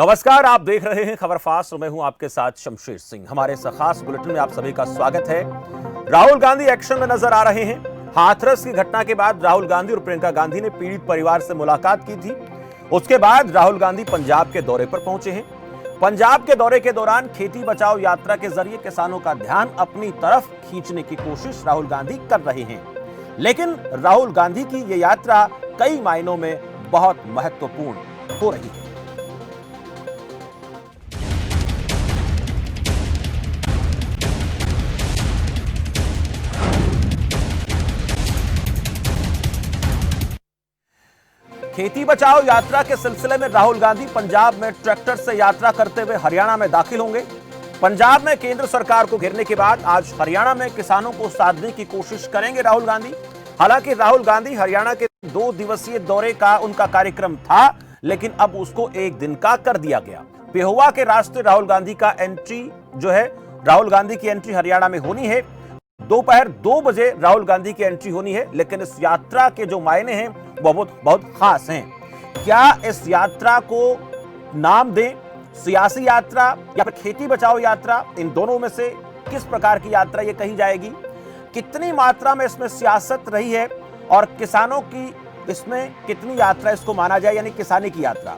नमस्कार, आप देख रहे हैं खबर फास्ट। मैं हूं आपके साथ शमशेर सिंह। हमारे इस खास बुलेटिन में आप सभी का स्वागत है। राहुल गांधी एक्शन में नजर आ रहे हैं। हाथरस की घटना के बाद राहुल गांधी और प्रियंका गांधी ने पीड़ित परिवार से मुलाकात की थी। उसके बाद राहुल गांधी पंजाब के दौरे पर पहुंचे हैं। पंजाब के दौरे के दौरान खेती बचाओ यात्रा के जरिए किसानों का ध्यान अपनी तरफ खींचने की कोशिश राहुल गांधी कर रहे हैं। लेकिन राहुल गांधी की यह यात्रा कई मायनों में बहुत महत्वपूर्ण हो रही है। खेती बचाओ यात्रा के सिलसिले में राहुल गांधी पंजाब में ट्रैक्टर से यात्रा करते हुए हरियाणा में दाखिल होंगे। पंजाब में केंद्र सरकार को घेरने के बाद आज हरियाणा में किसानों को साधने की कोशिश करेंगे राहुल गांधी। हालांकि राहुल गांधी हरियाणा के 2 दिवसीय दौरे का उनका कार्यक्रम था, लेकिन अब उसको 1 दिन का कर दिया गया। पेहोवा के रास्ते राहुल गांधी का एंट्री राहुल गांधी की एंट्री हरियाणा में होनी है। दोपहर 2 बजे राहुल गांधी की एंट्री होनी है, लेकिन इस यात्रा के जो मायने हैं वो बहुत खास हैं। क्या इस यात्रा को नाम दें सियासी यात्रा या फिर खेती बचाओ यात्रा, इन दोनों में से किस प्रकार की यात्रा ये कही जाएगी? कितनी मात्रा में इसमें सियासत रही है और किसानों की इसमें कितनी यात्रा इसको माना जाए, यानी किसानी की यात्रा?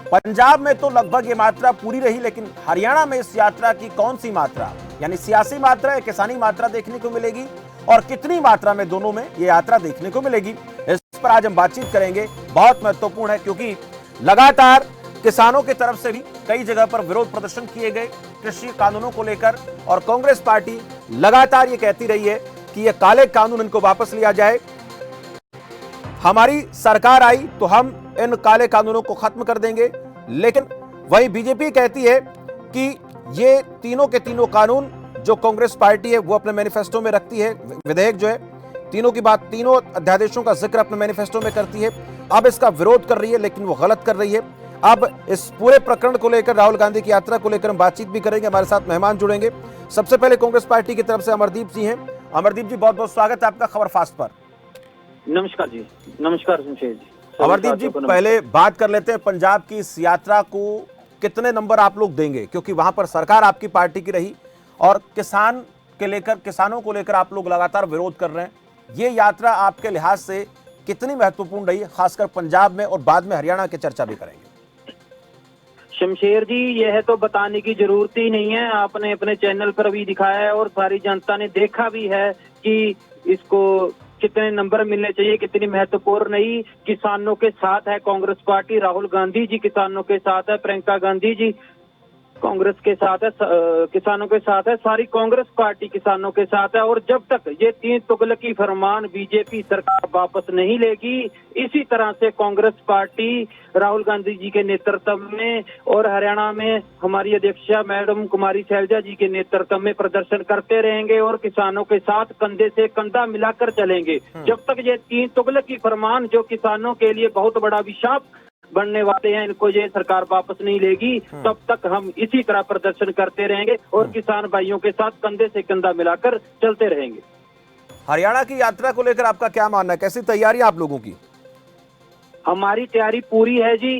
पंजाब में तो लगभग ये मात्रा पूरी रही, लेकिन हरियाणा में इस यात्रा की कौन सी मात्रा, यानी सियासी मात्रा या किसानी मात्रा देखने को मिलेगी और कितनी मात्रा में दोनों में ये यात्रा देखने को मिलेगी, इस पर आज हम बातचीत करेंगे। बहुत महत्वपूर्ण है क्योंकि लगातार किसानों की तरफ से भी कई जगह पर विरोध प्रदर्शन किए गए कृषि कानूनों को लेकर, और कांग्रेस पार्टी लगातार ये कहती रही है कि ये काले कानून इनको वापस लिया जाए। हमारी सरकार आई तो हम इन काले कानूनों को खत्म कर देंगे, लेकिन वही बीजेपी कहती है कि ये तीनों के तीनों कानून जो कांग्रेस पार्टी है वो अपने मैनिफेस्टो में रखती है, विधेयक जो है तीनों की बात, तीनों अध्यादेशों का जिक्र अपने मैनिफेस्टो में करती है। अब इसका विरोध कर रही है, लेकिन वो गलत कर रही है। अब इस पूरे प्रकरण को लेकर, राहुल गांधी की यात्रा को लेकर हम बातचीत भी करेंगे। हमारे साथ मेहमान जुड़ेंगे। सबसे पहले कांग्रेस पार्टी की तरफ से अमरदीप जी हैं। अमरदीप जी, बहुत बहुत स्वागत है आपका खबर फास्ट पर। नमस्कार जी। नमस्कार शमशेर जी। अमरदीप जी, पहले बात कर लेते हैं पंजाब की इस यात्रा को कितने नंबर आप लोग देंगे, क्योंकि वहां पर सरकार आपकी पार्टी की रही और किसानों को लेकर आप लोग लगातार विरोध कर रहे हैं। ये यात्रा आपके लिहाज से कितनी महत्वपूर्ण रही, खासकर पंजाब में, और बाद में हरियाणा की चर्चा भी करेंगे। शमशेर जी, यह तो बताने की जरूरत ही नहीं है, आपने अपने चैनल पर भी दिखाया है और सारी जनता ने देखा भी है कि इसको कितने नंबर मिलने चाहिए, कितनी महत्वपूर्ण रही। किसानों के साथ है कांग्रेस पार्टी, राहुल गांधी जी किसानों के साथ है, प्रियंका गांधी जी कांग्रेस के साथ है, किसानों के साथ है, सारी कांग्रेस पार्टी किसानों के साथ है। और जब तक ये 3 तुगलकी फरमान बीजेपी सरकार वापस नहीं लेगी, इसी तरह से कांग्रेस पार्टी राहुल गांधी जी के नेतृत्व में और हरियाणा में हमारी अध्यक्षा मैडम कुमारी शैलजा जी के नेतृत्व में प्रदर्शन करते रहेंगे और किसानों के साथ कंधे से कंधा मिलाकर चलेंगे। जब तक ये 3 तुगलकी फरमान जो किसानों के लिए बहुत बड़ा अभिशाप बनने वाले हैं, इनको ये सरकार वापस नहीं लेगी, तब तक हम इसी तरह प्रदर्शन करते रहेंगे और किसान भाइयों के साथ कंधे से कंधा मिलाकर चलते रहेंगे। हरियाणा की यात्रा को लेकर आपका क्या मानना है? कैसी तैयारी आप लोगों की? हमारी तैयारी पूरी है जी,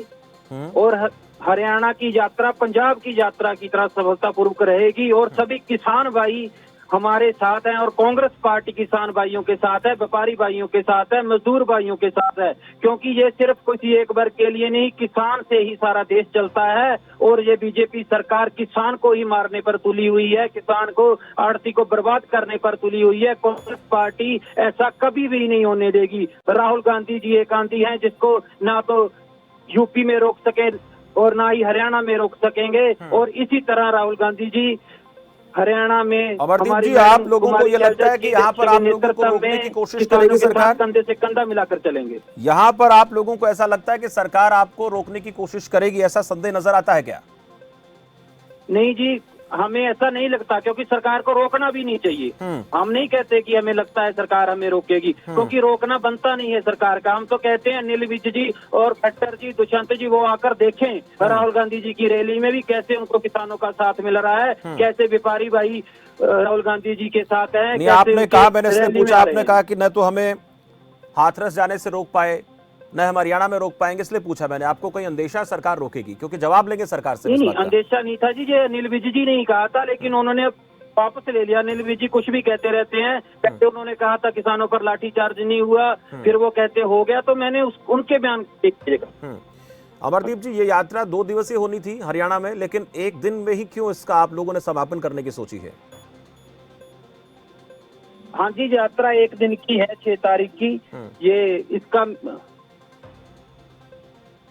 और हरियाणा की यात्रा पंजाब की यात्रा की तरह सफलतापूर्वक रहेगी और सभी किसान भाई हमारे साथ हैं और कांग्रेस पार्टी किसान भाइयों के साथ है, व्यापारी भाइयों के साथ है, मजदूर भाइयों के साथ है, क्योंकि ये सिर्फ किसी एक वर्ग के लिए नहीं, किसान से ही सारा देश चलता है। और ये बीजेपी सरकार किसान को ही मारने पर तुली हुई है, किसान को, आड़ती को बर्बाद करने पर तुली हुई है। कांग्रेस पार्टी ऐसा कभी भी नहीं होने देगी। राहुल गांधी जी एक आंधी हैं जिसको ना तो यूपी में रोक सके और ना ही हरियाणा में रोक सकेंगे, और इसी तरह राहुल गांधी जी हरियाणा में अमरदीप जी, आप लोगों को ये लगता है कि यहाँ पर आप लोगों को रोकने की कोशिश करेगी सरकार? कंधे से कंधा मिलाकर चलेंगे। यहाँ पर आप लोगों को ऐसा लगता है कि सरकार आपको रोकने की कोशिश करेगी, ऐसा संदेह नजर आता है क्या? नहीं जी, हमें ऐसा नहीं लगता, क्योंकि सरकार को रोकना भी नहीं चाहिए। हम नहीं कहते कि हमें लगता है सरकार हमें रोकेगी, क्योंकि रोकना बनता नहीं है सरकार का। हम तो कहते हैं अनिल विज जी और खट्टर जी, दुष्यंत जी वो आकर देखें राहुल गांधी जी की रैली में भी कैसे उनको किसानों का साथ मिल रहा है, कैसे व्यापारी भाई राहुल गांधी जी के साथ है। आपने कहा, मैंने इसलिए पूछा, आपने कहा कि न तो हमें हाथरस जाने से रोक पाए, न हम हरियाणा में रोक पाएंगे, इसलिए पूछा मैंने। आपको कोई अंदेशा है सरकार रोकेगी? क्योंकि जवाब लेंगे सरकार से इस नहीं बात का। अंदेशा नहीं था जी, ये अनिल विज जी ने ही कहा था, लेकिन उन्होंने वापस ले लिया। अनिल विज जी कुछ भी कहते रहते हैं। पहले उन्होंने कहा था किसानों पर लाठीचार्ज नहीं हुआ, फिर वो कहते हो गया, तो मैंने उनके बयान देखिएगा। अमरदीप जी, ये यात्रा 2 दिवसीय होनी थी हरियाणा में, लेकिन एक दिन में ही क्यों इसका आप लोगों ने समापन करने की सोची है? हाँ जी, यात्रा एक दिन की है, 6 तारीख की। ये इसका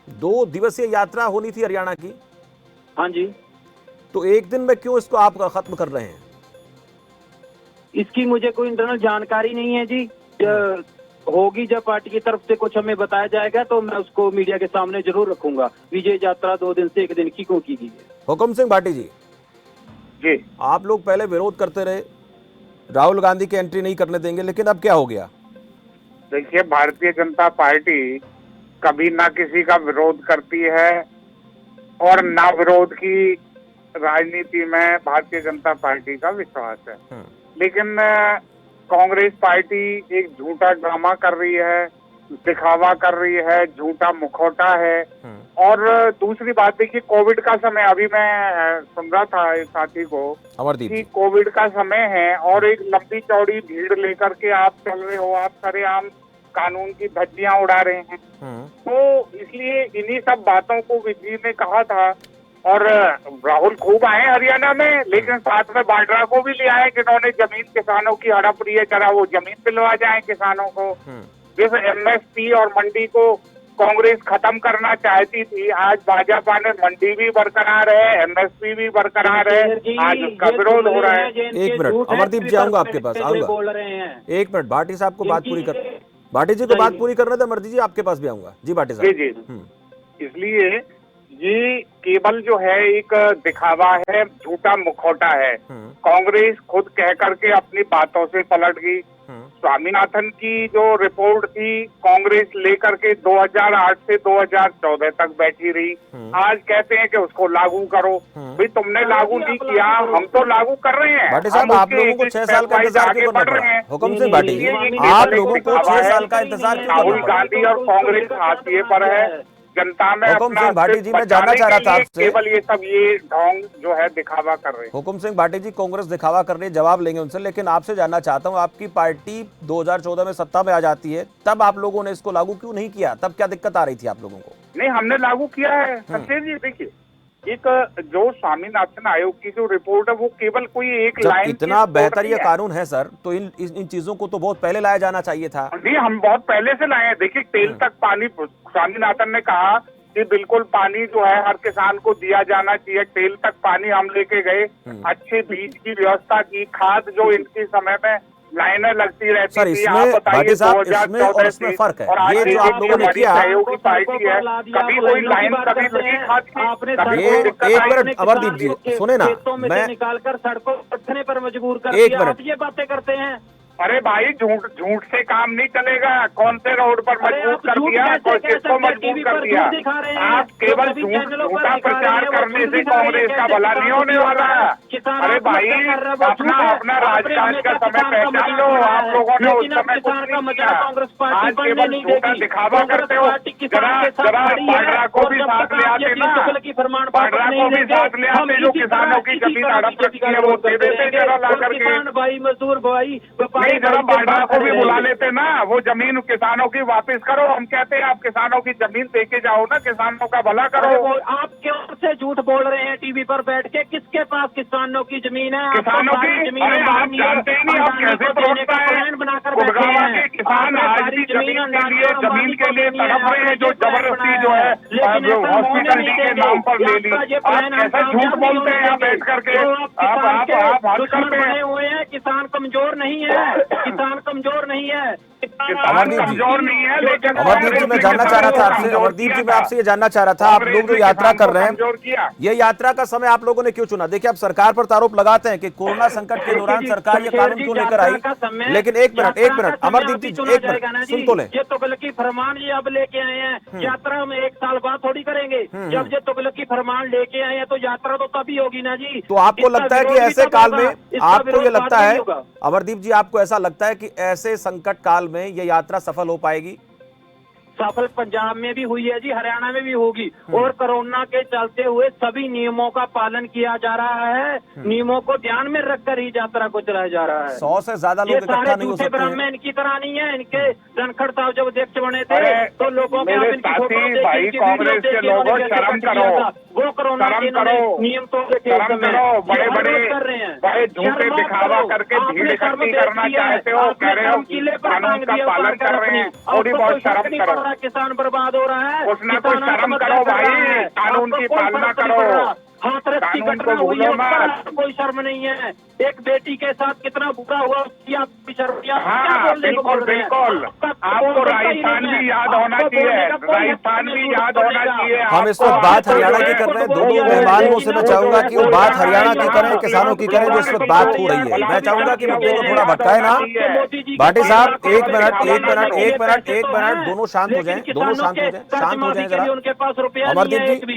2 दिवसीय यात्रा होनी थी हरियाणा की। हाँ जी, तो एक दिन में क्यों इसको आप खत्म कर रहे हैं? इसकी मुझे कोई इंटरनल जानकारी नहीं है जी। होगी जब पार्टी की तरफ से कुछ हमें बताया जाएगा तो मैं उसको मीडिया के सामने जरूर रखूंगा। विजय यात्रा 2 दिन से 1 दिन की क्यों की गई है। हुकुम सिंह भाटी जी, जी आप लोग पहले विरोध करते रहे, राहुल गांधी की एंट्री नहीं करने देंगे, लेकिन अब क्या हो गया? देखिए, भारतीय जनता पार्टी कभी ना किसी का विरोध करती है और ना विरोध की राजनीति में भारतीय जनता पार्टी का विश्वास है। लेकिन कांग्रेस पार्टी एक झूठा ड्रामा कर रही है, दिखावा कर रही है, झूठा मुखौटा है। और दूसरी बात देखिए, कोविड का समय, अभी मैं सुन रहा था एक साथी को अमरदीप कि जी, कोविड का समय है और एक लंबी चौड़ी भीड़ लेकर के आप चल रहे हो, आप सरेआम कानून की धज्जियां उड़ा रहे हैं। तो इसलिए इन्हीं सब बातों को विजय ने कहा था। और राहुल खूब आए हरियाणा में, लेकिन साथ में बांड्रा को भी ले आए जिन्होंने जमीन किसानों की हड़प रही है, जरा वो जमीन दिलवा जाए किसानों को। जिस एमएसपी और मंडी को कांग्रेस खत्म करना चाहती थी, आज भाजपा ने मंडी भी बरकरार है, एमएसपी भी बरकरार है, आज उसका विरोध हो रहा है। एक मिनट अमरदीप जी, आऊंगा आपके पास, आऊंगा। बोल रहे हैं। एक मिनट, भाटी साहब को बात पूरी कर, भाटी जी को बात पूरी करने दे। अमरदीप जी आपके पास भी आऊंगा। जी भाटी साहब। जी जी, इसलिए ये केवल जो है एक दिखावा है, झूठा मुखौटा है। कांग्रेस खुद कह करके अपनी बातों से पलट गई। स्वामीनाथन की जो रिपोर्ट थी, कांग्रेस लेकर के 2008 से 2014 तक बैठी रही। आज कहते हैं कि उसको लागू करो। भाई तुमने लागू नहीं किया, हम तो लागू कर रहे हैं। भाटी साहब, आप लोगों को 6 साल का इंतजार क्यों करना पड़ा? हुकुम सिंह भाटी जी, आप लोगों को 6 साल का इंतजार क्यों राहुल करना पड़ा? गांधी और कांग्रेस हाशिए पर है, जनता में हुकुम अपना सिंह भाटी जी, मैं जानना चाह रहा था आपसे, केवल ये सब ये ढोंग जो है दिखावा कर रहे हैं। हुकुम सिंह भाटी जी, कांग्रेस दिखावा कर रही है, जवाब लेंगे उनसे, लेकिन आपसे जानना चाहता हूं, आपकी पार्टी 2014 में सत्ता में आ जाती है, तब आप लोगों ने इसको लागू क्यों नहीं किया? तब क्या दिक्कत आ रही थी आप लोगों को? नहीं, हमने लागू किया है सचिन जी। देखिए, एक जो स्वामीनाथन आयोग की जो रिपोर्ट है वो केवल कोई एक जब लाइन इतना बेहतर ये कानून है सर, तो इन चीजों को तो बहुत पहले लाया जाना चाहिए था। जी, हम बहुत पहले से लाए हैं। देखिए, तेल तक पानी, स्वामीनाथन ने कहा कि बिल्कुल पानी जो है हर किसान को दिया जाना चाहिए। तेल तक पानी हम लेके गए, अच्छे बीज की व्यवस्था की, खाद जो इनकी समय में लाइनें लगती रहती सर, थी। इसमें भाटी साहब, इसमें और इसमें फर्क है। ये जो आप लोगों ने किया, सहयोगी पार्टी है, कभी कोई लाइन कभी लगी खाद की। ये एक मिनट अमरदीप जी सुने ना, मैं निकालकर सड़कों रखने पर मजबूर कर एक दिया। मिनट। आप ये बातें करते हैं। अरे भाई, झूठ से काम नहीं चलेगा। कौन से रोड पर मजबूर कर दिया, किसको मजबूर कर दिया? आप केवल झूठा प्रचार करने से कांग्रेस का भला नहीं होने वाला। अरे भाई, अपना राजकाज का समय पहचान लो। आप लोगों ने उस समय कुछ नहीं किया, आज केवल झूठा दिखावा करते हो। जरा बांड्रा को भी साथ ले आते ना, बांड्रा को भी साथ ले आते, जो किसानों की जमीन हड़प रखी है वो दे देते जरा ला करके। भाई, मजदूर भाई, नहीं, जरा बांड्रा को भी बुला लेते ना, वो जमीन किसानों की वापस करो। हम कहते हैं आप किसानों की जमीन देके जाओ ना, किसानों का भला करो। आप क्यों से झूठ बोल रहे हैं टीवी पर बैठ के? किसके पास किसानों की जमीन है? किसानों की? अरे आप जानते ही नहीं, आप कैसे पहुंचता है। गुड़गांव के किसान आज भी जमीन के लिए तड़प रहे हैं, जो जबरदस्ती जो है हॉस्पिटल के नाम पर ले ली। आप कैसे झूठ बोलते हैं यहाँ बैठ करके? आप हद करते हैं। किसान कमजोर नहीं है, किसान कमजोर नहीं है, अमरदीप जी, कमजोर नहीं है, लेकिन अमरदीप जी मैं जानना चाह रहा था आपसे, अमरदीप जी मैं आपसे ये जानना चाह रहा था, आप लोग जो यात्रा कर रहे हैं, ये यात्रा का समय आप लोगों ने क्यों चुना? देखिए, आप सरकार पर आरोप लगाते हैं कि कोरोना संकट के दौरान सरकार ये कानून क्यों लेकर आई, लेकिन एक मिनट अमरदीप जी, एक मिनट सुन तो ले। ये तुगलकी फरमान ये अब लेके आए हैं, यात्रा में 1 साल बाद थोड़ी करेंगे। जब ये तुगलकी फरमान लेके आए हैं तो यात्रा तो तभी होगी ना जी। तो आपको लगता है कि ऐसे काल में, आपको ये लगता है अमरदीप जी, आपको ऐसा लगता है कि ऐसे संकट काल में ये यात्रा सफल हो पाएगी? सफल पंजाब में भी हुई है जी, हरियाणा में भी होगी। और कोरोना के चलते हुए सभी नियमों का पालन किया जा रहा है, नियमों को ध्यान में रखकर ही यात्रा को चलाया जा रहा है। 100 से ज्यादा ये लोग इकट्ठा सारे नहीं हो झूठे सकते भ्रम हैं। इनकी तरह नहीं है। इनके धनखड़ साहब जब अध्यक्ष बने थे तो लोगों के मेरे साथी भाई कांग्रेस के लोगों शर्म करो, वो कोरोना शर्म के करो, नियम तो शर्म करो। बड़े बड़े कर रहे हैं, बड़े झूठे दिखावा करके भीड़ इकट्ठी करना चाहते हो, कह रहे हो कानून का पालन कर रहे हैं। थोड़ी बहुत शर्म करो, किसान बर्बाद हो रहा है, कुछ ना कुछ शर्म करो भाई, कानून की पालना करो, हाथ रस्सी कानून कटना को हुई भूलो है, मत। कोई शर्म नहीं है। एक बेटी के साथ कितना बुरा हुआ उसकी आपकी शर्म क्या हाँ बोलने को बिल्कुल बोल रहे हैं? बिल्कुल। आपको राजस्थान भी याद होना चाहिए, राजस्थान भी याद होना चाहिए। हम इस वक्त बात हरियाणा की कर रहे हैं। दोनों मेहमान मुझसे मैं चाहूंगा कि वो बात हरियाणा की करें, किसानों की करें, जो इस वक्त बात हो रही है। मैं चाहूंगा कि मुद्दे को थोड़ा भटकाए ना। भाटी साहब एक मिनट, दोनों शांत हो जाएं, दोनों शांत हो जाएं, शांत हो जाएं जरा। उनके पास रुपया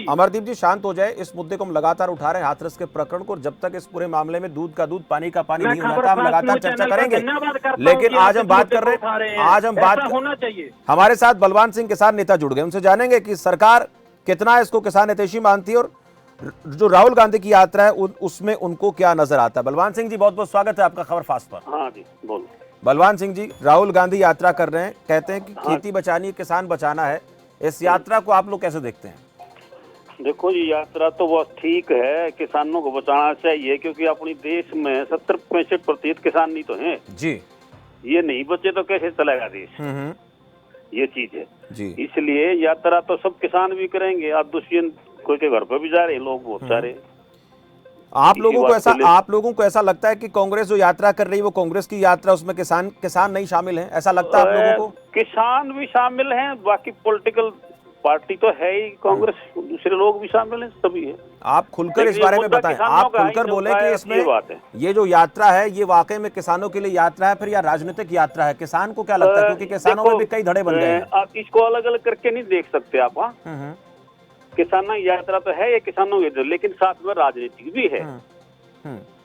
अमरदीप जी शांत हो जाए। इस मुद्दे को हम लगातार उठा रहे हैं, हाथरस के प्रकरण को। जब तक इस पूरे मामले में दूध का दूध पानी का पानी नहीं हो जाता, हम लगातार चर्चा करेंगे। लेकिन आज हम बात कर रहे हैं, आज हम बात होना चाहिए। हमारे साथ बलवान सिंह किसान नेता जुड़ गए, उनसे जानेंगे कि सरकार कितना इसको किसान हितैषी मानती है और जो राहुल गांधी की यात्रा है उसमें उनको क्या नजर आता है। बलवान सिंह जी बहुत बहुत स्वागत है आपका खबर फास्ट पर। हाँ जी बोलो। बलवान सिंह जी, राहुल गांधी यात्रा कर रहे हैं, कहते हैं कि खेती बचानी है, किसान बचाना है। इस यात्रा को आप लोग कैसे देखते हैं? देखो ये यात्रा तो बहुत ठीक है, किसानों को बचाना चाहिए, क्योंकि अपनी देश में 70-65% किसान नहीं तो हैं जी। ये नहीं बचे तो कैसे चलेगा देश, ये चीज है जी। इसलिए यात्रा तो सब किसान भी करेंगे। आप दुष्यंत कोई के घर पे भी जा रहे हैं लोग, बहुत सारे। आप लोगों को ऐसा लगता है कि कांग्रेस जो यात्रा कर रही है वो कांग्रेस की यात्रा, उसमें किसान नहीं शामिल हैं, ऐसा लगता है आप लोगों को? किसान भी शामिल हैं, बाकी पॉलिटिकल पार्टी तो है ही कांग्रेस, दूसरे लोग भी शामिल हैं, सभी है। आप खुलकर इस बारे में बताएं, आप खुलकर बोले कि इसमें ये जो यात्रा है ये वाकई में किसानों के लिए यात्रा है फिर या राजनीतिक यात्रा है? किसान को क्या लगता है, क्योंकि किसानों में भी कई धड़े बन गए हैं। आप इसको अलग अलग करके नहीं देख सकते आप। किसानों की यात्रा तो है ये किसानों की, लेकिन साथ में राजनीतिक भी है,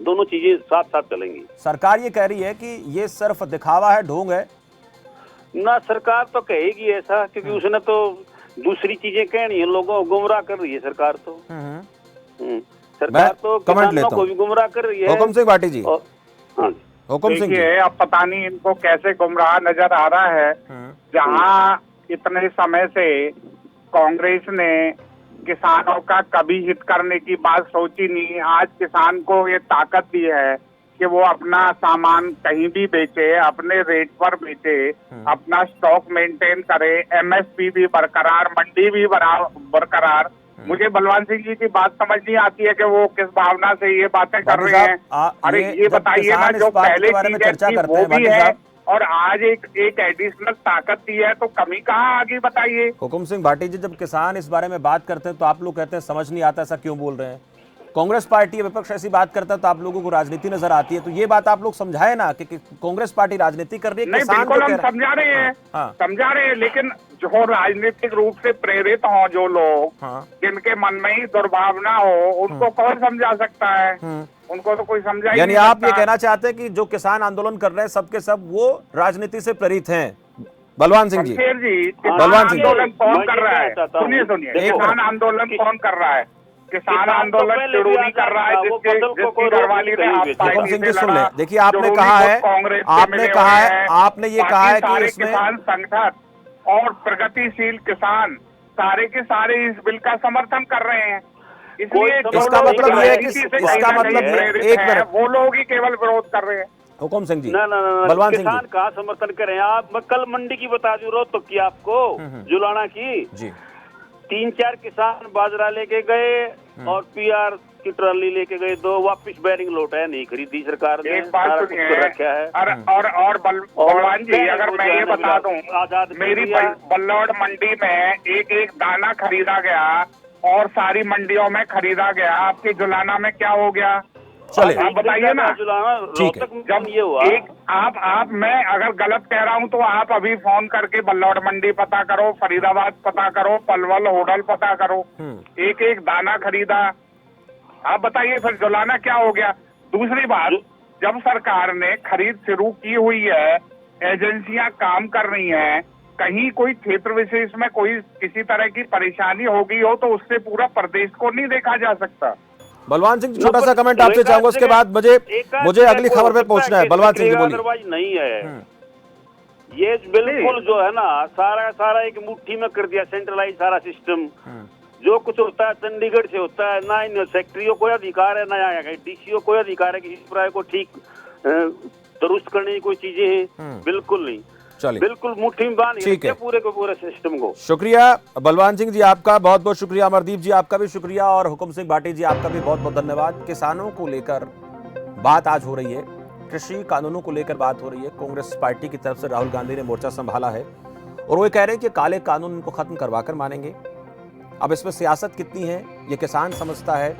दोनों चीजें साथ साथ चलेंगी। सरकार ये कह रही है कि ये सिर्फ दिखावा है, ढोंग है ना। सरकार तो कहेगी ऐसा, क्योंकि उसने तो दूसरी चीजें कहनी है, लोगों को गुमराह कर रही है सरकार तो। सरकार तो किसानों को भी गुमराह कर रही है। हुकुम सिंह भाटी जी। हुकुम सिंह जी, अब पता नहीं इनको कैसे गुमराह नजर आ रहा है। जहां इतने समय से कांग्रेस ने किसानों का कभी हित करने की बात सोची नहीं, आज किसान को ये ताकत दी है कि वो अपना सामान कहीं भी बेचे, अपने रेट पर बेचे, अपना स्टॉक मेंटेन करे, एमएसपी भी बरकरार, मंडी भी बरकरार। मुझे बलवान सिंह जी की बात समझ नहीं आती है कि वो किस भावना से ये बातें कर रहे हैं। अरे ये बताइए ना, जो पहले चर्चा करते हैं वो भी है और आज एक एडिशनल ताकत दी है, तो कमी कहाँ आगे बताइए। हुकुम सिंह भाटी जी, जब किसान इस बारे में बात करते हैं तो आप लोग कहते हैं समझ नहीं आता, ऐसा क्यों बोल रहे हैं? कांग्रेस पार्टी या विपक्ष ऐसी बात करता है तो आप लोगों को राजनीति नजर आती है, तो ये बात आप लोग समझाए ना कि कांग्रेस पार्टी राजनीति कर रही है। नहीं, बिल्कुल हम समझा रहे हैं, समझा रहे हैं, लेकिन जो राजनीतिक रूप से प्रेरित हो जो लोग, जिनके मन में ही दुर्भावना हो, उनको कौन समझा सकता है? उनको तो कोई समझा ही नहीं। यानी आप ये कहना चाहते हैं कि जो किसान आंदोलन कर रहे हैं सबके सब वो राजनीति से प्रेरित हैं? बलवान सिंह जी, बलवान सिंह, आंदोलन कौन कर रहा है? सुनिए किसान आंदोलन कौन कर रहा है? किसान आंदोलन शुरू नहीं कर रहा है, जिसकी घरवाली ने हुकुम सिंह जी सुन ले। देखिए आपने कहा है आपने ये कहा है कि इसमें किसान संगठन और प्रगतिशील किसान सारे के सारे इस बिल का समर्थन कर रहे हैं। इसलिए इसका मतलब ये है कि इसका मतलब ये, एक मिनट, वो लोग ही केवल विरोध कर रहे हैं। हुकुम सिंह जी, ना बलवान सिंह किसान कहाँ समर्थन करें आप? मैं कल मंडी की बता दूं रोहतक की आपको, जुलाना की जी। 3-4 किसान बाजरा लेके गए और पीआर की ट्रॉली लेके गए, 2 वापस बैरिंग लोट है, नहीं खरीदी सरकार ने। एक बात सुनिए, रखा है और बलवान जी, अगर मैं ये बता दूं, मेरी बल्लौड़ मंडी में एक दाना खरीदा गया और सारी मंडियों में खरीदा गया, आपकी जुलाना में क्या हो गया? चले आप बताइए ना। ठीक है, जब ये हुआ आप मैं अगर गलत कह रहा हूं तो आप अभी फोन करके बल्लौड़ मंडी पता करो, फरीदाबाद पता करो, पलवल होडल पता करो, एक दाना खरीदा। आप बताइए फिर जुलाना क्या हो गया? दूसरी बात, जब सरकार ने खरीद शुरू की हुई है, एजेंसियां काम कर रही हैं, कहीं कोई क्षेत्र विशेष में कोई किसी तरह की परेशानी हो गई हो तो उससे पूरा प्रदेश को नहीं देखा जा सकता। बलवान सिंह छोटा सा कमेंट आपसे चाहूंगा, उसके बाद मुझे अगली खबर पे पहुंचना है। बलवान सिंह जी बोलिए। नहीं है ये बिल्कुल जो है ना सारा एक मुट्ठी में कर दिया, सेंट्रलाइज सारा सिस्टम। जो कुछ होता है चंडीगढ़ से होता है, ना इन सेक्रेटरियों को अधिकार है, ना डीसीओ को अधिकार है किसी प्राय को ठीक दुरुस्त करने की कोई चीजें हैं, बिल्कुल नहीं। चलिए, बिल्कुल मुट्ठी में बांध के पूरे को पूरे सिस्टम को। शुक्रिया बलवान सिंह जी, आपका बहुत बहुत शुक्रिया। अमरदीप जी आपका भी शुक्रिया, और हुकुम सिंह भाटी जी आपका भी बहुत बहुत धन्यवाद। किसानों को लेकर बात आज हो रही है, कृषि कानूनों को लेकर बात हो रही है। कांग्रेस पार्टी की तरफ से राहुल गांधी ने मोर्चा संभाला है और वो कह रहे हैं कि काले कानून इनको खत्म करवा कर मानेंगे। अब इसमें सियासत कितनी है ये किसान समझता है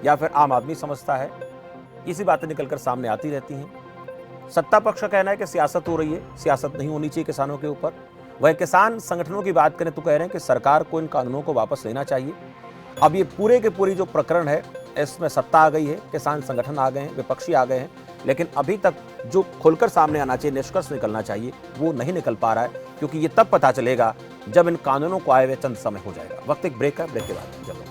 या फिर आम आदमी समझता है, इसी बातें निकलकर सामने आती रहती हैं। सत्ता पक्ष का कहना है कि सियासत हो रही है, सियासत नहीं होनी चाहिए किसानों के ऊपर। वह किसान संगठनों की बात करें तो कह रहे हैं कि सरकार को इन कानूनों को वापस लेना चाहिए। अब ये पूरे के पूरी जो प्रकरण है इसमें सत्ता आ गई है, किसान संगठन आ गए हैं, विपक्षी आ गए हैं, लेकिन अभी तक जो खुलकर सामने आना चाहिए, निष्कर्ष निकलना चाहिए, वो नहीं निकल पा रहा है, क्योंकि ये तब पता चलेगा जब इन कानूनों को आए हुए चंद समय हो जाएगा। वक्त एक ब्रेक है, ब्रेक के बाद जब